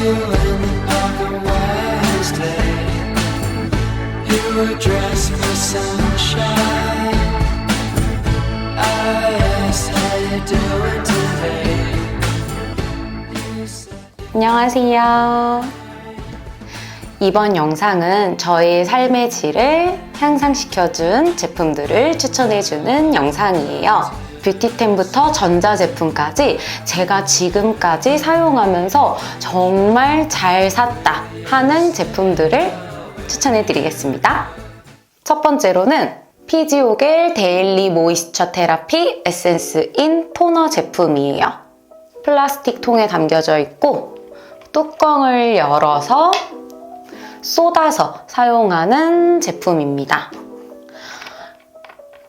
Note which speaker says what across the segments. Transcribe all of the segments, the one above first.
Speaker 1: you on the Wednesday. You were dressed for sunshine. I asked how you doing today. You said
Speaker 2: 안녕하세요. 이번 영상은 저의 삶의 질을 향상시켜준 제품들을 추천해주는 영상이에요. 뷰티템부터 전자제품까지 제가 지금까지 사용하면서 정말 잘 샀다 하는 제품들을 추천해드리겠습니다. 첫 번째로는 피지오겔 데일리 모이스처 테라피 에센스 인 토너 제품이에요. 플라스틱 통에 담겨져 있고 뚜껑을 열어서 쏟아서 사용하는 제품입니다.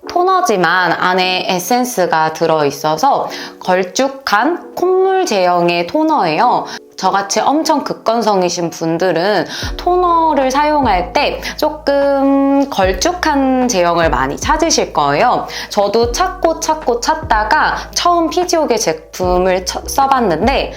Speaker 2: 토너지만 안에 에센스가 들어있어서 걸쭉한 콧물 제형의 토너예요. 저같이 엄청 극건성이신 분들은 토너를 사용할 때 조금 걸쭉한 제형을 많이 찾으실 거예요. 저도 찾다가 처음 피지오겔 제품을 써봤는데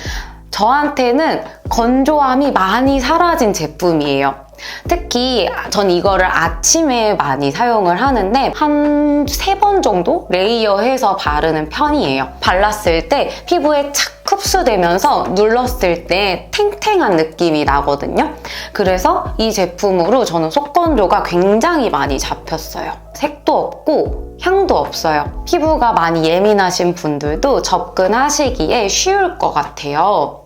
Speaker 2: 저한테는 건조함이 많이 사라진 제품이에요. 특히 전 이거를 아침에 많이 사용을 하는데 한 3번 정도 레이어해서 바르는 편이에요. 발랐을 때 피부에 착 흡수되면서 눌렀을 때 탱탱한 느낌이 나거든요. 그래서 이 제품으로 저는 속건조가 굉장히 많이 잡혔어요. 색도 없고 향도 없어요. 피부가 많이 예민하신 분들도 접근하시기에 쉬울 것 같아요.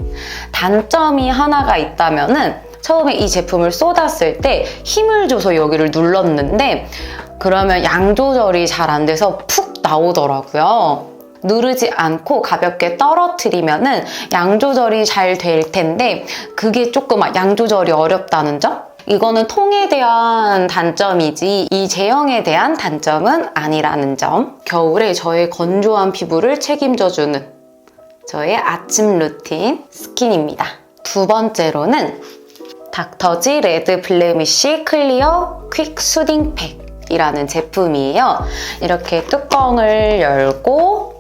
Speaker 2: 단점이 하나가 있다면은 처음에 이 제품을 쏟았을 때 힘을 줘서 여기를 눌렀는데 그러면 양 조절이 잘 안 돼서 푹 나오더라고요. 누르지 않고 가볍게 떨어뜨리면은 양 조절이 잘 될 텐데 그게 조금 양 조절이 어렵다는 점? 이거는 통에 대한 단점이지 이 제형에 대한 단점은 아니라는 점. 겨울에 저의 건조한 피부를 책임져주는 저의 아침 루틴 스킨입니다. 두 번째로는 닥터지 레드 블레미쉬 클리어 퀵 수딩 팩이라는 제품이에요. 이렇게 뚜껑을 열고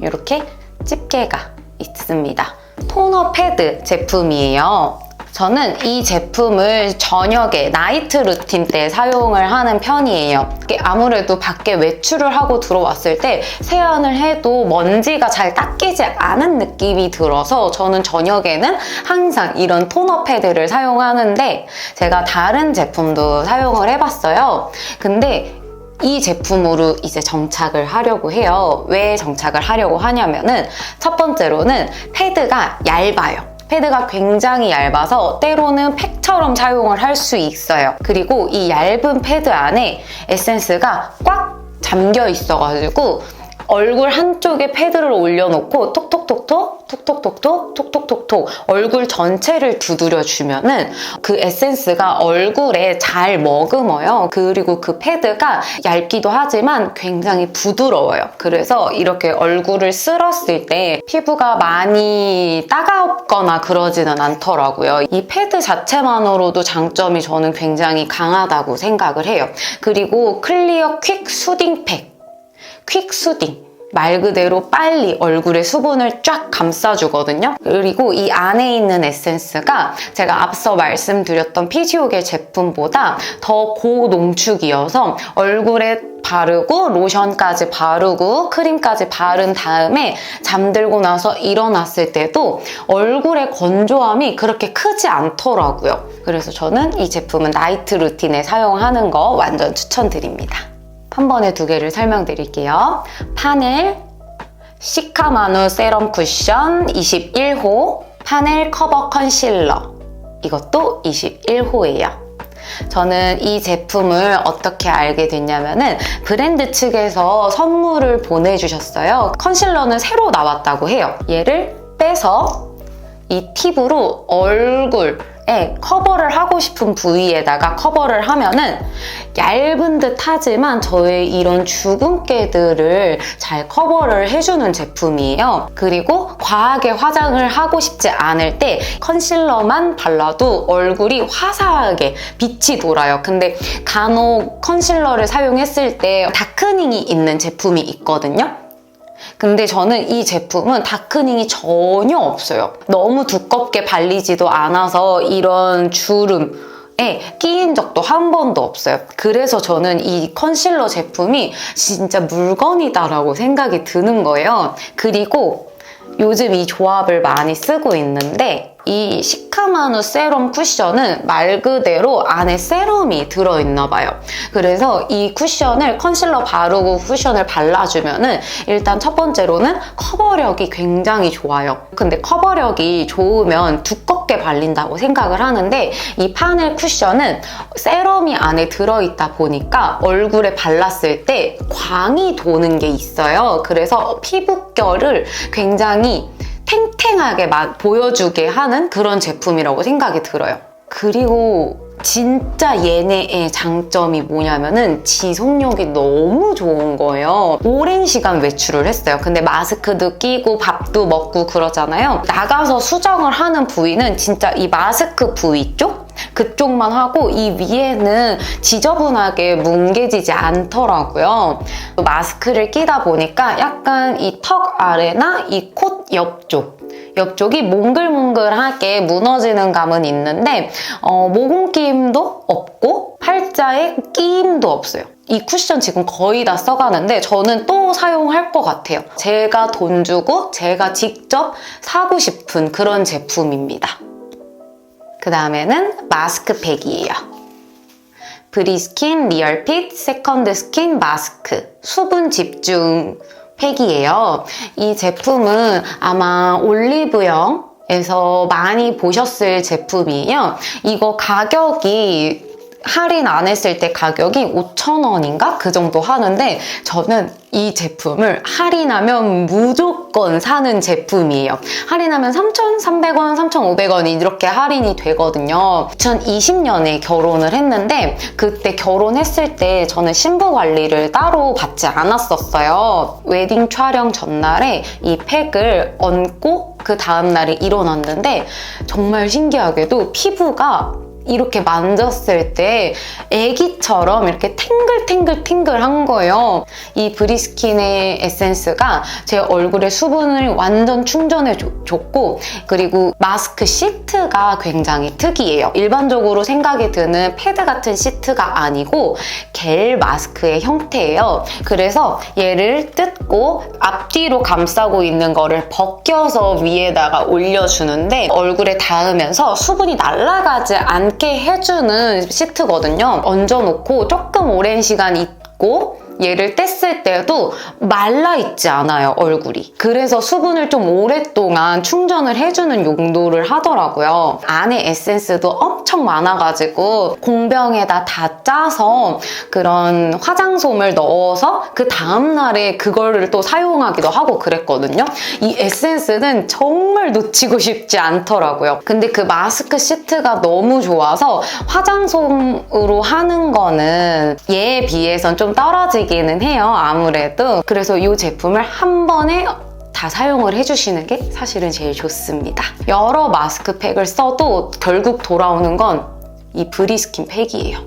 Speaker 2: 이렇게 집게가 있습니다. 토너 패드 제품이에요. 저는 이 제품을 저녁에 나이트 루틴 때 사용을 하는 편이에요. 아무래도 밖에 외출을 하고 들어왔을 때 세안을 해도 먼지가 잘 닦이지 않은 느낌이 들어서 저는 저녁에는 항상 이런 토너 패드를 사용하는데 제가 다른 제품도 사용을 해봤어요. 근데 이 제품으로 이제 정착을 하려고 해요. 왜 정착을 하려고 하냐면은 첫 번째로는 패드가 얇아요. 패드가 굉장히 얇아서 때로는 팩처럼 사용을 할 수 있어요. 그리고 이 얇은 패드 안에 에센스가 꽉 잠겨 있어가지고 얼굴 한쪽에 패드를 올려놓고 톡톡톡톡 얼굴 전체를 두드려주면은 그 에센스가 얼굴에 잘 머금어요. 그리고 그 패드가 얇기도 하지만 굉장히 부드러워요. 그래서 이렇게 얼굴을 쓸었을 때 피부가 많이 따갑거나 그러지는 않더라고요. 이 패드 자체만으로도 장점이 저는 굉장히 강하다고 생각을 해요. 그리고 클리어 퀵 수딩 팩. 퀵 수딩. 말 그대로 빨리 얼굴에 수분을 쫙 감싸주거든요. 그리고 이 안에 있는 에센스가 제가 앞서 말씀드렸던 피지오겔 제품보다 더 고농축이어서 얼굴에 바르고 로션까지 바르고 크림까지 바른 다음에 잠들고 나서 일어났을 때도 얼굴의 건조함이 그렇게 크지 않더라고요. 그래서 저는 이 제품은 나이트 루틴에 사용하는 거 완전 추천드립니다. 한 번에 두 개를 설명드릴게요. 파넬 시카마누 세럼 쿠션 21호 파넬 커버 컨실러 이것도 21호예요. 저는 이 제품을 어떻게 알게 됐냐면은 브랜드 측에서 선물을 보내주셨어요. 컨실러는 새로 나왔다고 해요. 얘를 빼서 이 팁으로 얼굴에 커버를 하고 싶은 부위에다가 커버를 하면은 얇은 듯 하지만 저의 이런 주근깨들을 잘 커버를 해주는 제품이에요. 그리고 과하게 화장을 하고 싶지 않을 때 컨실러만 발라도 얼굴이 화사하게 빛이 돌아요. 근데 간혹 컨실러를 사용했을 때 다크닝이 있는 제품이 있거든요. 근데 저는 이 제품은 다크닝이 전혀 없어요. 너무 두껍게 발리지도 않아서 이런 주름에 끼인 적도 한 번도 없어요. 그래서 저는 이 컨실러 제품이 진짜 물건이다라고 생각이 드는 거예요. 그리고 요즘 이 조합을 많이 쓰고 있는데 이 시카마누 세럼 쿠션은 말 그대로 안에 세럼이 들어있나 봐요. 그래서 이 쿠션을 컨실러 바르고 쿠션을 발라주면은 일단 첫 번째로는 커버력이 굉장히 좋아요. 근데 커버력이 좋으면 두껍게 발린다고 생각을 하는데 이 파넬 쿠션은 세럼이 안에 들어있다 보니까 얼굴에 발랐을 때 광이 도는 게 있어요. 그래서 피부결을 굉장히 탱탱하게 보여주게 하는 그런 제품이라고 생각이 들어요. 그리고 진짜 얘네의 장점이 뭐냐면은 지속력이 너무 좋은 거예요. 오랜 시간 외출을 했어요. 근데 마스크도 끼고 밥도 먹고 그러잖아요. 나가서 수정을 하는 부위는 진짜 이 마스크 부위 쪽? 그쪽만 하고 이 위에는 지저분하게 뭉개지지 않더라고요. 마스크를 끼다 보니까 약간 이 턱 아래나 이 콧 옆쪽이 몽글몽글하게 무너지는 감은 있는데 모공끼임도 없고 팔자에 끼임도 없어요. 이 쿠션 지금 거의 다 써가는데 저는 또 사용할 것 같아요. 제가 돈 주고 제가 직접 사고 싶은 그런 제품입니다. 그 다음에는 마스크팩이에요. 브리스킨 리얼핏 세컨드 스킨 마스크 수분 집중 팩이에요. 이 제품은 아마 올리브영에서 많이 보셨을 제품이에요. 이거 가격이 할인 안 했을 때 가격이 5,000원인가? 그 정도 하는데 저는 이 제품을 할인하면 무조건 사는 제품이에요. 할인하면 3,300원, 3,500원이 이렇게 할인이 되거든요. 2020년에 결혼을 했는데 그때 결혼했을 때 저는 신부 관리를 따로 받지 않았었어요. 웨딩 촬영 전날에 이 팩을 얹고 그 다음날에 일어났는데 정말 신기하게도 피부가 이렇게 만졌을 때 애기처럼 이렇게 탱글탱글한 거예요. 이 브리스킨의 에센스가 제 얼굴에 수분을 완전 충전해 줬고 그리고 마스크 시트가 굉장히 특이해요. 일반적으로 생각이 드는 패드 같은 시트가 아니고 겔 마스크의 형태예요. 그래서 얘를 뜯고 앞뒤로 감싸고 있는 거를 벗겨서 위에다가 올려주는데 얼굴에 닿으면서 수분이 날아가지 않게 해주는 시트거든요. 얹어놓고 조금 오랜 시간 있고 얘를 뗐을 때도 말라있지 않아요, 얼굴이. 그래서 수분을 좀 오랫동안 충전을 해주는 용도를 하더라고요. 안에 에센스도 엄청 많아가지고 공병에다 다 짜서 그런 화장솜을 넣어서 그 다음날에 그거를 또 사용하기도 하고 그랬거든요. 이 에센스는 정말 놓치고 싶지 않더라고요. 근데 그 마스크 시트가 너무 좋아서 화장솜으로 하는 거는 얘에 비해선 좀 떨어지기는 해요, 아무래도. 그래서 이 제품을 한 번에 다 사용을 해주시는 게 사실은 제일 좋습니다. 여러 마스크팩을 써도 결국 돌아오는 건 이 브리스킨 팩이에요.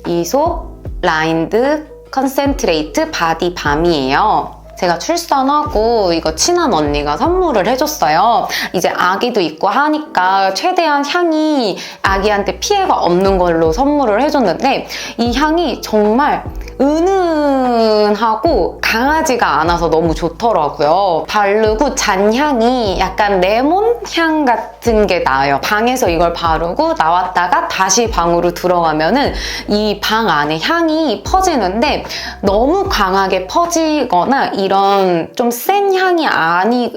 Speaker 2: 이솝 라인드 컨센트레이트 바디 밤이에요. 제가 출산하고 이거 친한 언니가 선물을 해줬어요. 이제 아기도 있고 하니까 최대한 향이 아기한테 피해가 없는 걸로 선물을 해줬는데 이 향이 정말 은은하고 강하지가 않아서 너무 좋더라고요. 바르고 잔향이 약간 레몬 향 같은 게 나요. 방에서 이걸 바르고 나왔다가 다시 방으로 들어가면은 이 방 안에 향이 퍼지는데 너무 강하게 퍼지거나 이런 좀 센 향이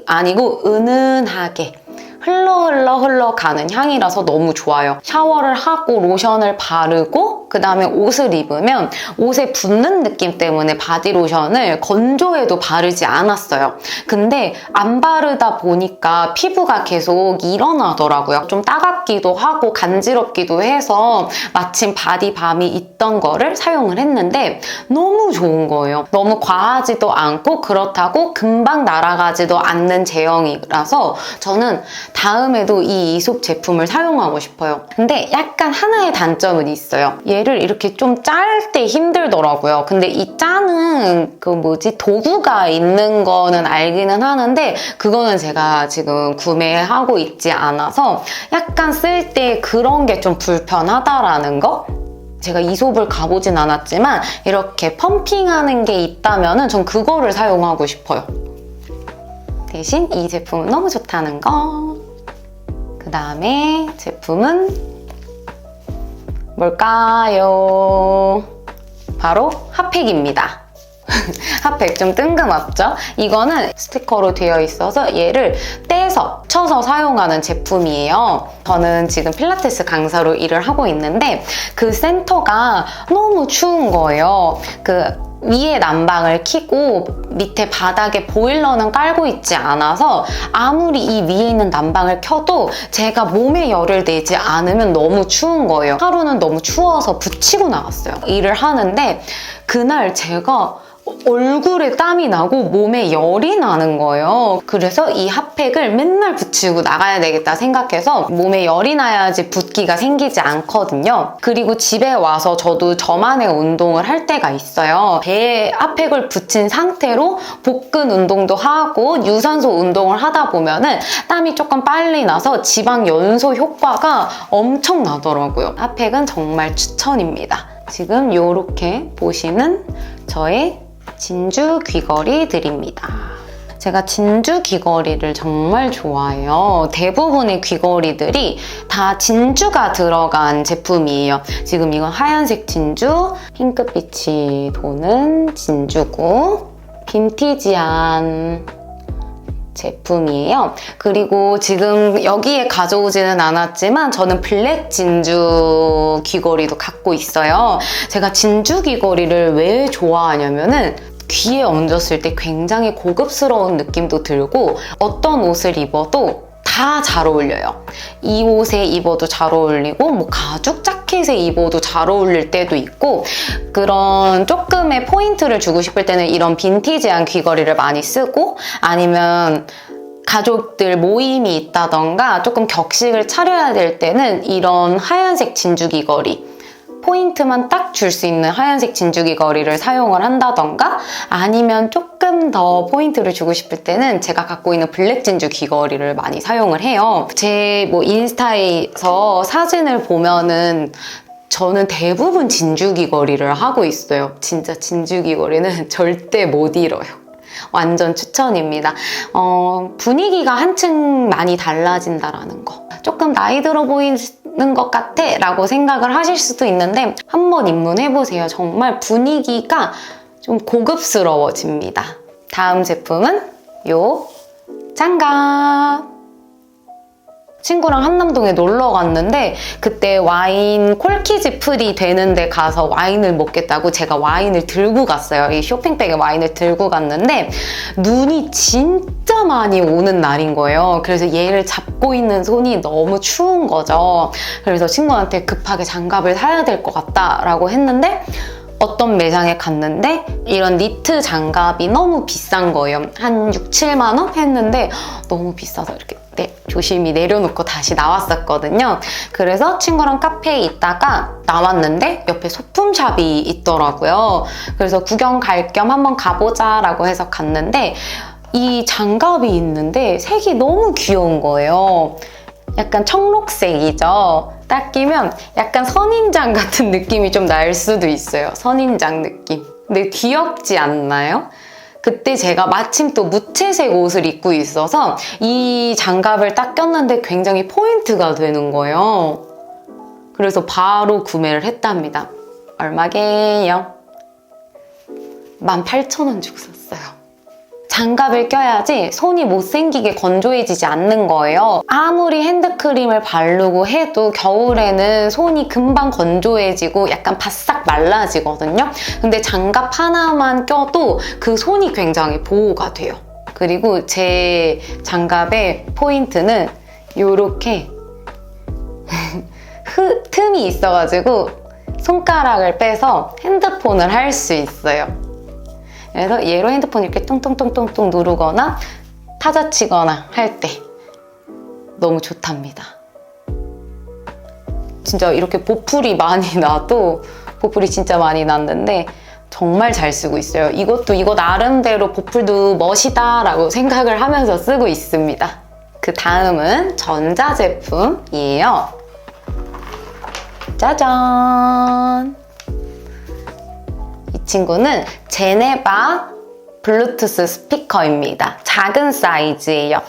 Speaker 2: 아니고 은은하게 흘러 가는 향이라서 너무 좋아요. 샤워를 하고 로션을 바르고 그 다음에 옷을 입으면 옷에 붙는 느낌 때문에 바디로션을 건조해도 바르지 않았어요. 근데 안 바르다 보니까 피부가 계속 일어나더라고요. 좀 따갑기도 하고 간지럽기도 해서 마침 바디밤이 있던 거를 사용을 했는데 너무 좋은 거예요. 너무 과하지도 않고 그렇다고 금방 날아가지도 않는 제형이라서 저는 다음에도 이 이솝 제품을 사용하고 싶어요. 근데 약간 하나의 단점은 있어요. 얘를 이렇게 좀 짤 때 힘들더라고요. 근데 이 짜는 도구가 있는 거는 알기는 하는데 그거는 제가 지금 구매하고 있지 않아서 약간 쓸 때 그런 게 좀 불편하다라는 거? 제가 이솝을 가보진 않았지만 이렇게 펌핑하는 게 있다면 전 그거를 사용하고 싶어요. 대신 이 제품은 너무 좋다는 거. 그 다음에 제품은 뭘까요? 바로 핫팩입니다. 핫팩 좀 뜬금없죠? 이거는 스티커로 되어 있어서 얘를 떼서 쳐서 사용하는 제품이에요. 저는 지금 필라테스 강사로 일을 하고 있는데 그 센터가 너무 추운 거예요. 위에 난방을 켜고 밑에 바닥에 보일러는 깔고 있지 않아서 아무리 이 위에 있는 난방을 켜도 제가 몸에 열을 내지 않으면 너무 추운 거예요. 하루는 너무 추워서 붙이고 나갔어요. 일을 하는데 그날 제가 얼굴에 땀이 나고 몸에 열이 나는 거예요. 그래서 이 핫팩을 맨날 붙이고 나가야 되겠다 생각해서 몸에 열이 나야지 붓기가 생기지 않거든요. 그리고 집에 와서 저도 저만의 운동을 할 때가 있어요. 배에 핫팩을 붙인 상태로 복근 운동도 하고 유산소 운동을 하다 보면은 땀이 조금 빨리 나서 지방 연소 효과가 엄청 나더라고요. 핫팩은 정말 추천입니다. 지금 이렇게 보시는 저의 진주 귀걸이들입니다. 제가 진주 귀걸이를 정말 좋아해요. 대부분의 귀걸이들이 다 진주가 들어간 제품이에요. 지금 이건 하얀색 진주, 핑크빛이 도는 진주고 빈티지한 제품이에요. 그리고 지금 여기에 가져오지는 않았지만 저는 블랙 진주 귀걸이도 갖고 있어요. 제가 진주 귀걸이를 왜 좋아하냐면은 귀에 얹었을 때 굉장히 고급스러운 느낌도 들고 어떤 옷을 입어도 다 잘 어울려요. 이 옷에 입어도 잘 어울리고 가죽 자켓에 입어도 잘 어울릴 때도 있고 그런 조금의 포인트를 주고 싶을 때는 이런 빈티지한 귀걸이를 많이 쓰고 아니면 가족들 모임이 있다던가 조금 격식을 차려야 될 때는 이런 하얀색 진주 귀걸이 포인트만 딱 줄 수 있는 하얀색 진주 귀걸이를 사용을 한다던가 아니면 조금 더 포인트를 주고 싶을 때는 제가 갖고 있는 블랙 진주 귀걸이를 많이 사용을 해요. 제 인스타에서 사진을 보면은 저는 대부분 진주 귀걸이를 하고 있어요. 진짜 진주 귀걸이는 절대 못 잃어요. 완전 추천입니다. 분위기가 한층 많이 달라진다라는 거. 조금 나이 들어 보이는 것 같아 라고 생각을 하실 수도 있는데 한번 입문해보세요. 정말 분위기가 좀 고급스러워집니다. 다음 제품은 요 장갑. 친구랑 한남동에 놀러 갔는데 그때 와인 콜키즈 프리 되는데 가서 와인을 먹겠다고 제가 와인을 들고 갔어요. 이 쇼핑백에 와인을 들고 갔는데 눈이 진짜 많이 오는 날인 거예요. 그래서 얘를 잡고 있는 손이 너무 추운 거죠. 그래서 친구한테 급하게 장갑을 사야 될 것 같다라고 했는데 어떤 매장에 갔는데 이런 니트 장갑이 너무 비싼 거예요. 한 6, 7만 원 했는데 너무 비싸서 이렇게 조심히 내려놓고 다시 나왔었거든요. 그래서 친구랑 카페에 있다가 나왔는데 옆에 소품샵이 있더라고요. 그래서 구경 갈 겸 한번 가보자 라고 해서 갔는데 이 장갑이 있는데 색이 너무 귀여운 거예요. 약간 청록색이죠. 딱 끼면 약간 선인장 같은 느낌이 좀 날 수도 있어요. 선인장 느낌. 근데 귀엽지 않나요? 그때 제가 마침 또 무채색 옷을 입고 있어서 이 장갑을 딱 꼈는데 굉장히 포인트가 되는 거예요. 그래서 바로 구매를 했답니다. 얼마게요? 18,000원 주고 샀어요. 장갑을 껴야지 손이 못생기게 건조해지지 않는 거예요. 아무리 핸드크림을 바르고 해도 겨울에는 손이 금방 건조해지고 약간 바싹 말라지거든요. 근데 장갑 하나만 껴도 그 손이 굉장히 보호가 돼요. 그리고 제 장갑의 포인트는 이렇게 틈이 있어가지고 손가락을 빼서 핸드폰을 할 수 있어요. 그래서 얘로 핸드폰 이렇게 뚱뚱뚱뚱뚱 누르거나 타자 치거나 할 때 너무 좋답니다. 진짜 이렇게 보풀이 많이 나도 보풀이 진짜 많이 났는데 정말 잘 쓰고 있어요. 이거 나름대로 보풀도 멋이다라고 생각을 하면서 쓰고 있습니다. 그 다음은 전자제품이에요. 짜잔! 이 친구는 제네바 블루투스 스피커입니다. 작은 사이즈예요.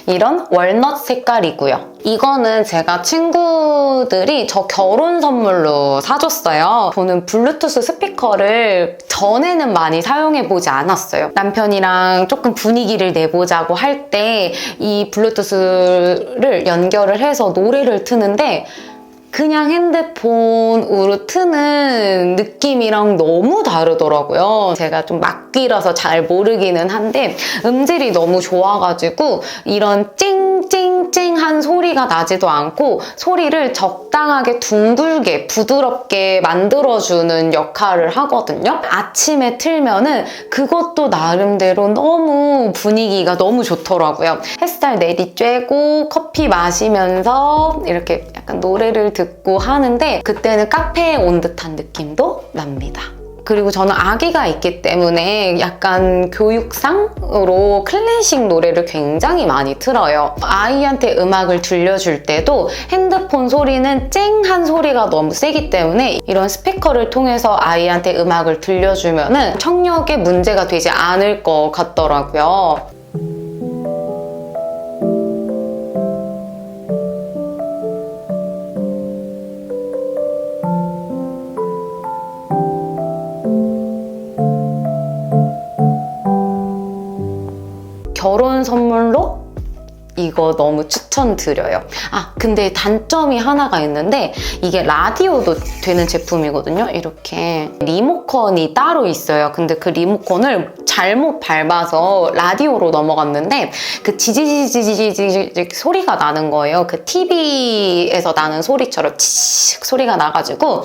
Speaker 2: 이런 월넛 색깔이고요. 이거는 제가 친구들이 저 결혼 선물로 사줬어요. 저는 블루투스 스피커를 전에는 많이 사용해보지 않았어요. 남편이랑 조금 분위기를 내보자고 할 때 이 블루투스를 연결을 해서 노래를 트는데 그냥 핸드폰으로 트는 느낌이랑 너무 다르더라고요. 제가 좀 막귀라서 잘 모르기는 한데 음질이 너무 좋아가지고 이런 찡찡찡한 소리가 나지도 않고 소리를 적당하게 둥글게 부드럽게 만들어주는 역할을 하거든요. 아침에 틀면은 그것도 나름대로 너무 분위기가 너무 좋더라고요. 햇살 내리쬐고 커피 마시면서 이렇게 약간 노래를 듣고 하는데 그때는 카페에 온 듯한 느낌도 납니다. 그리고 저는 아기가 있기 때문에 약간 교육상으로 클래식 노래를 굉장히 많이 틀어요. 아이한테 음악을 들려줄 때도 핸드폰 소리는 쨍한 소리가 너무 세기 때문에 이런 스피커를 통해서 아이한테 음악을 들려주면 청력에 문제가 되지 않을 것 같더라고요. 결혼 선물로 이거 너무 추천드려요. 근데 단점이 하나가 있는데 이게 라디오도 되는 제품이거든요. 이렇게 리모컨이 따로 있어요. 근데 그 리모컨을 잘못 밟아서 라디오로 넘어갔는데 그 지지지지지지 소리가 나는 거예요. 그 TV에서 나는 소리처럼 치익 소리가 나가지고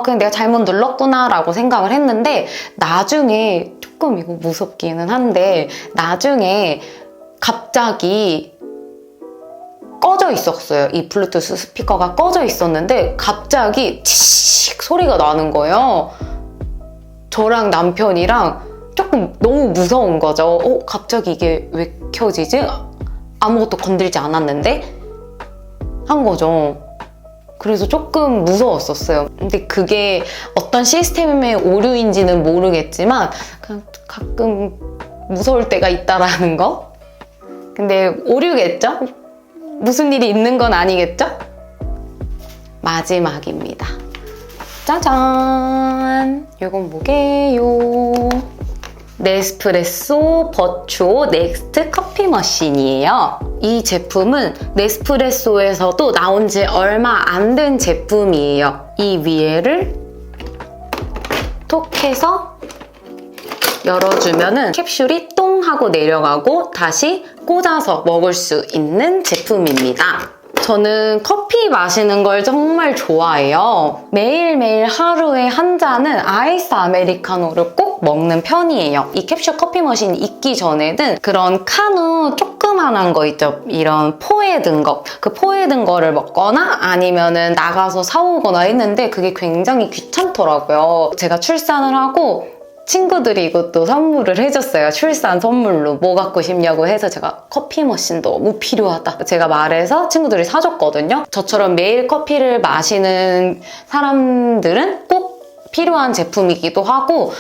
Speaker 2: 그냥 내가 잘못 눌렀구나 라고 생각을 했는데 나중에 조금 이거 무섭기는 한데 나중에 갑자기 꺼져 있었어요. 이 블루투스 스피커가 꺼져 있었는데 갑자기 치익 소리가 나는 거예요. 저랑 남편이랑 조금 너무 무서운 거죠. 갑자기 이게 왜 켜지지? 아무것도 건들지 않았는데? 한 거죠. 그래서 조금 무서웠었어요. 근데 그게 어떤 시스템의 오류인지는 모르겠지만 그냥 가끔 무서울 때가 있다라는 거? 근데 오류겠죠? 무슨 일이 있는 건 아니겠죠? 마지막입니다. 짜잔! 이건 뭐게요? 네스프레소 버추오 넥스트 커피 머신이에요. 이 제품은 네스프레소에서도 나온 지 얼마 안 된 제품이에요. 이 위에를 톡 해서 열어주면은 캡슐이 똥 하고 내려가고 다시 꽂아서 먹을 수 있는 제품입니다. 저는 커피 마시는 걸 정말 좋아해요. 매일매일 하루에 한 잔은 아이스 아메리카노를 꼭 먹는 편이에요. 이 캡슐 커피 머신이 있기 전에는 그런 카누 조그만한 거 있죠. 이런 포에 든 거. 그 포에 든 거를 먹거나 아니면은 나가서 사오거나 했는데 그게 굉장히 귀찮더라고요. 제가 출산을 하고 친구들이 이것도 선물을 해줬어요. 출산 선물로 뭐 갖고 싶냐고 해서 제가 커피 머신 너무 필요하다 제가 말해서 친구들이 사줬거든요. 저처럼 매일 커피를 마시는 사람들은 꼭 필요한 제품이기도 하고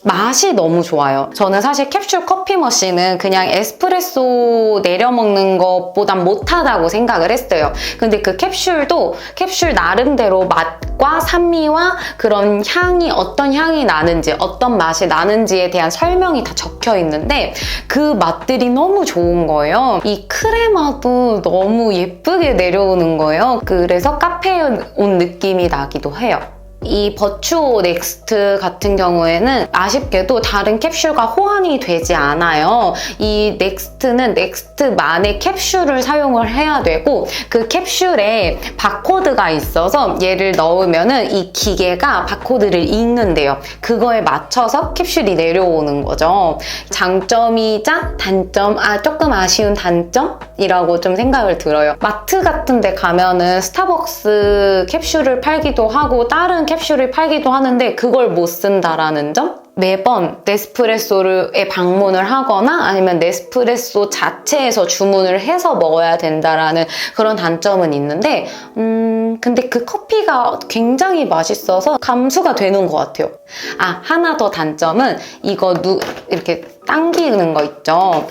Speaker 2: 맛이 너무 좋아요. 저는 사실 캡슐 커피 머신은 그냥 에스프레소 내려 먹는 것보단 못하다고 생각을 했어요. 근데 그 캡슐도 캡슐 나름대로 맛과 산미와 그런 향이 어떤 향이 나는지 어떤 맛이 나는지에 대한 설명이 다 적혀 있는데 그 맛들이 너무 좋은 거예요. 이 크레마도 너무 예쁘게 내려오는 거예요. 그래서 카페에 온 느낌이 나기도 해요. 이 버추오 넥스트 같은 경우에는 아쉽게도 다른 캡슐과 호환이 되지 않아요. 이 넥스트는 넥스트만의 캡슐을 사용을 해야 되고 그 캡슐에 바코드가 있어서 얘를 넣으면은 이 기계가 바코드를 읽는데요. 그거에 맞춰서 캡슐이 내려오는 거죠. 장점이자 단점, 조금 아쉬운 단점이라고 좀 생각을 들어요. 마트 같은 데 가면은 스타벅스 캡슐을 팔기도 하고 다른 캡슐을 팔기도 하는데 그걸 못 쓴다라는 점? 매번 네스프레소에 방문을 하거나 아니면 네스프레소 자체에서 주문을 해서 먹어야 된다라는 그런 단점은 있는데 근데 그 커피가 굉장히 맛있어서 감수가 되는 것 같아요. 하나 더 단점은 이거 이렇게 당기는 거 있죠.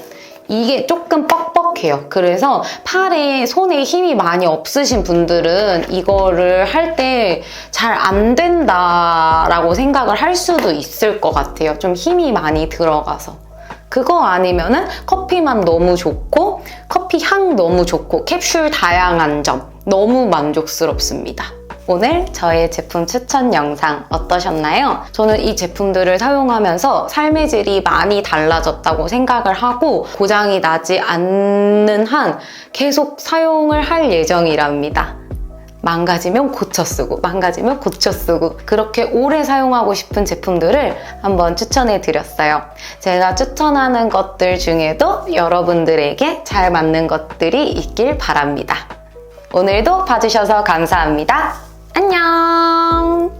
Speaker 2: 이게 조금 뻑뻑해요. 그래서 팔에, 손에 힘이 많이 없으신 분들은 이거를 할 때 잘 안 된다라고 생각을 할 수도 있을 것 같아요. 좀 힘이 많이 들어가서. 그거 아니면은 커피맛 너무 좋고, 커피 향 너무 좋고, 캡슐 다양한 점 너무 만족스럽습니다. 오늘 저의 제품 추천 영상 어떠셨나요? 저는 이 제품들을 사용하면서 삶의 질이 많이 달라졌다고 생각을 하고 고장이 나지 않는 한 계속 사용을 할 예정이랍니다. 망가지면 고쳐 쓰고 망가지면 고쳐 쓰고 그렇게 오래 사용하고 싶은 제품들을 한번 추천해 드렸어요. 제가 추천하는 것들 중에도 여러분들에게 잘 맞는 것들이 있길 바랍니다. 오늘도 봐주셔서 감사합니다. 안녕!